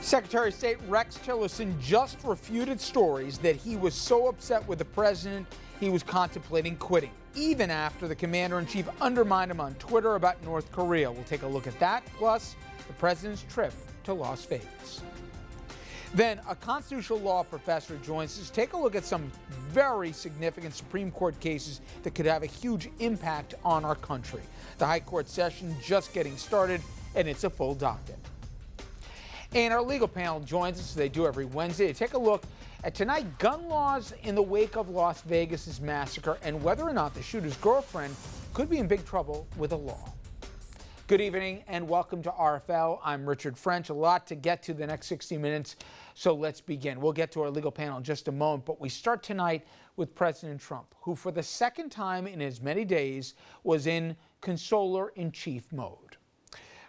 Secretary of State Rex Tillerson just refuted stories that he was so upset with the president he was contemplating quitting, even after the commander-in-chief undermined him on Twitter about North Korea. We'll take a look at that, plus the president's trip to Las Vegas. Then a constitutional law professor joins us to take a look at some very significant Supreme Court cases that could have a huge impact on our country. The High Court session just getting started, and it's a full docket. And our legal panel joins us, as they do every Wednesday, to take a look at tonight gun laws in the wake of Las Vegas's massacre and whether or not the shooter's girlfriend could be in big trouble with the law. Good evening and welcome to RFL. I'm Richard French. A lot to get to the next 60 minutes, so let's begin. We'll get to our legal panel in just a moment, but we start tonight with President Trump, who for the second time in as many days was in consoler-in-chief mode.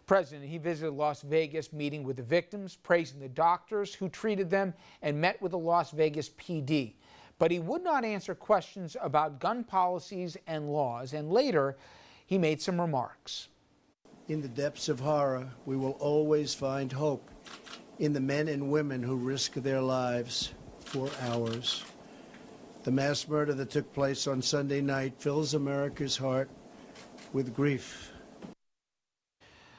President, he visited Las Vegas, meeting with the victims, praising the doctors who treated them, and met with the Las Vegas PD. But he would not answer questions about gun policies and laws, and later he made some remarks. In the depths of horror, we will always find hope in the men and women who risk their lives for ours. The mass murder that took place on Sunday night fills America's heart with grief.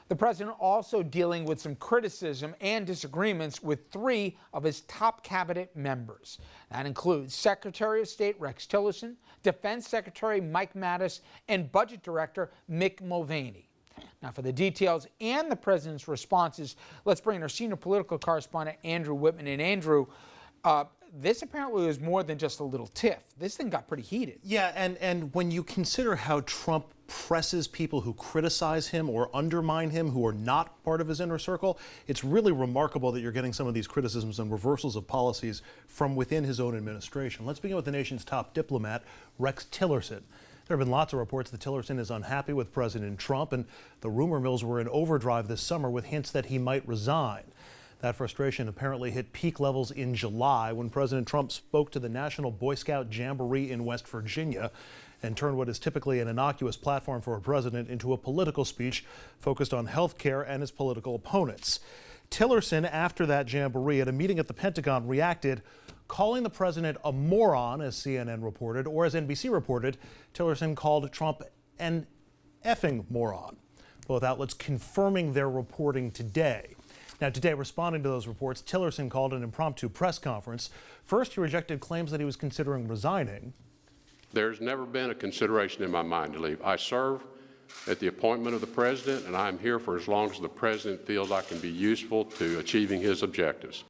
The president also dealing with some criticism and disagreements with three of his top cabinet members. That includes Secretary of State Rex Tillerson, Defense Secretary Mike Mattis, and Budget Director Mick Mulvaney. Now, for the details and the president's responses, let's bring in our senior political correspondent, Andrew Whitman. And Andrew, this apparently was more than just a little tiff. This thing got pretty heated. Yeah, and when you consider how Trump presses people who criticize him or undermine him, who are not part of his inner circle, it's really remarkable that you're getting some of these criticisms and reversals of policies from within his own administration. Let's begin with the nation's top diplomat, Rex Tillerson. There have been lots of reports that Tillerson is unhappy with President Trump, and the rumor mills were in overdrive this summer with hints that he might resign. That frustration apparently hit peak levels in July when President Trump spoke to the National Boy Scout Jamboree in West Virginia and turned what is typically an innocuous platform for a president into a political speech focused on health care and his political opponents. Tillerson, after that jamboree at a meeting at the Pentagon, reacted, calling the president a moron, as CNN reported, or as NBC reported, Tillerson called Trump an effing moron. Both outlets confirming their reporting today. Now, today, responding to those reports, Tillerson called an impromptu press conference. First, he rejected claims that he was considering resigning. There's never been a consideration in my mind to leave. I serve at the appointment of the president, and I'm here for as long as the president feels I can be useful to achieving his objectives.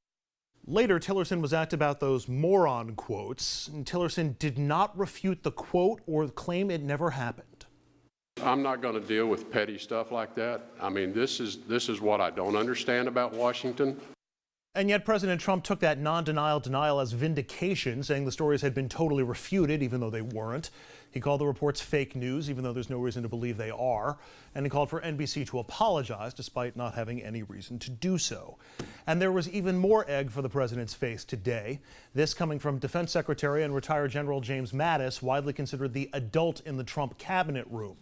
Later, Tillerson was asked about those moron quotes, and Tillerson did not refute the quote or claim it never happened. I'm not going to deal with petty stuff like that. I mean, this is what I don't understand about Washington. And yet President Trump took that non-denial denial as vindication, saying the stories had been totally refuted, even though they weren't. He called the reports fake news, even though there's no reason to believe they are. And he called for NBC to apologize, despite not having any reason to do so. And there was even more egg for the president's face today. This coming from Defense Secretary and retired General James Mattis, widely considered the adult in the Trump cabinet room.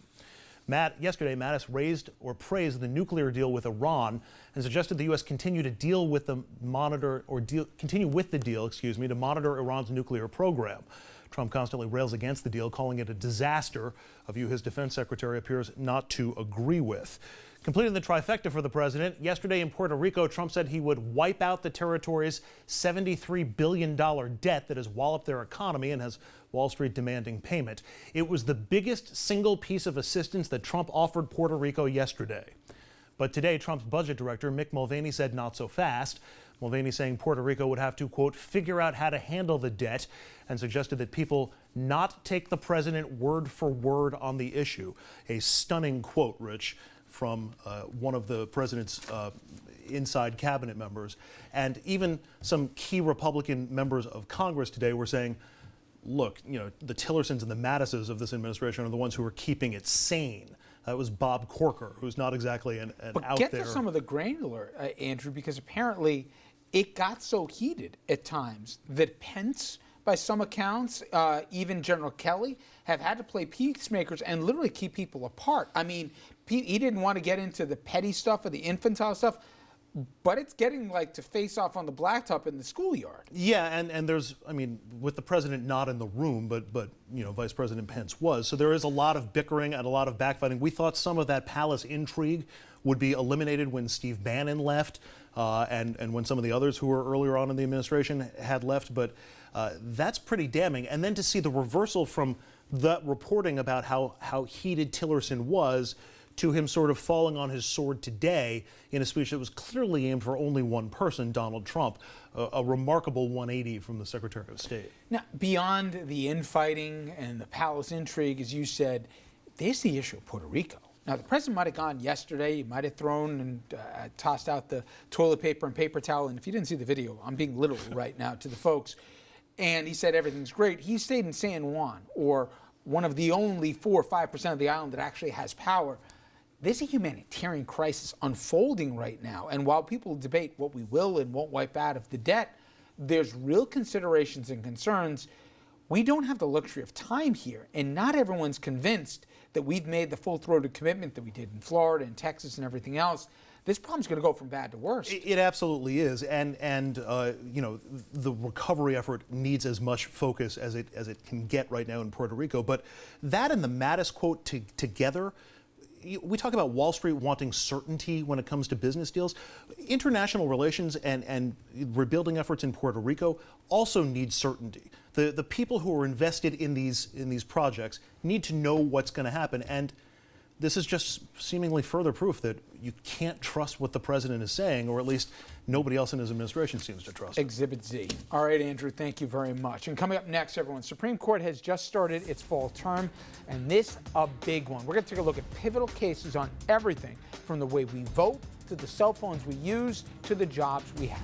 Yesterday, Mattis praised the nuclear deal with Iran and suggested the U.S. continue to deal with the deal, to monitor Iran's nuclear program. Trump constantly rails against the deal, calling it a disaster, a view his defense secretary appears not to agree with. Completing the trifecta for the president, yesterday in Puerto Rico, Trump said he would wipe out the territory's $73 billion debt that has walloped their economy and has Wall Street demanding payment. It was the biggest single piece of assistance that Trump offered Puerto Rico yesterday. But today, Trump's budget director, Mick Mulvaney, said not so fast. Mulvaney saying Puerto Rico would have to, quote, figure out how to handle the debt, and suggested that people not take the president word for word on the issue. A stunning quote, Rich, from one of the president's inside cabinet members. And even some key Republican members of Congress today were saying, look, the Tillersons and the Mattises of this administration are the ones who are keeping it sane. That was Bob Corker, who's not exactly an out there. But get to some of the granular, Andrew, because apparently it got so heated at times that Pence, by some accounts, even General Kelly, have had to play peacemakers and literally keep people apart. I mean, he didn't want to get into the petty stuff or the infantile stuff, but it's getting like to face off on the blacktop in the schoolyard. Yeah, and there's, I mean, with the president not in the room, but you know, Vice President Pence was. So there is a lot of bickering and a lot of backfighting. We thought some of that palace intrigue would be eliminated when Steve Bannon left, and when some of the others who were earlier on in the administration had left. But that's pretty damning. And then to see the reversal from the reporting about how heated Tillerson was to him sort of falling on his sword today in a speech that was clearly aimed for only one person, Donald Trump, a remarkable 180 from the Secretary of State. Now, beyond the infighting and the palace intrigue, as you said, there's the issue of Puerto Rico. Now, the president might have gone yesterday, he might have thrown and tossed out the toilet paper and paper towel, and if you didn't see the video, I'm being literal right now to the folks, and he said everything's great. He stayed in San Juan, or one of the only 4 or 5% of the island that actually has power. There's a humanitarian crisis unfolding right now, and while people debate what we will and won't wipe out of the debt, there's real considerations and concerns. We don't have the luxury of time here, and not everyone's convinced that we've made the full-throated commitment that we did in Florida and Texas and everything else. This problem's going to go from bad to worse. It absolutely is, and you know, the recovery effort needs as much focus as it can get right now in Puerto Rico. But that and the Mattis quote together. We talk about Wall Street wanting certainty when it comes to business deals. International relations and rebuilding efforts in Puerto Rico also need certainty. The people who are invested in these projects need to know what's going to happen. And this is just seemingly further proof that you can't trust what the president is saying, or at least nobody else in his administration seems to trust. Exhibit Z. All right, Andrew, thank you very much. And coming up next, everyone, Supreme Court has just started its fall term, and this a big one. We're going to take a look at pivotal cases on everything from the way we vote to the cell phones we use to the jobs we have.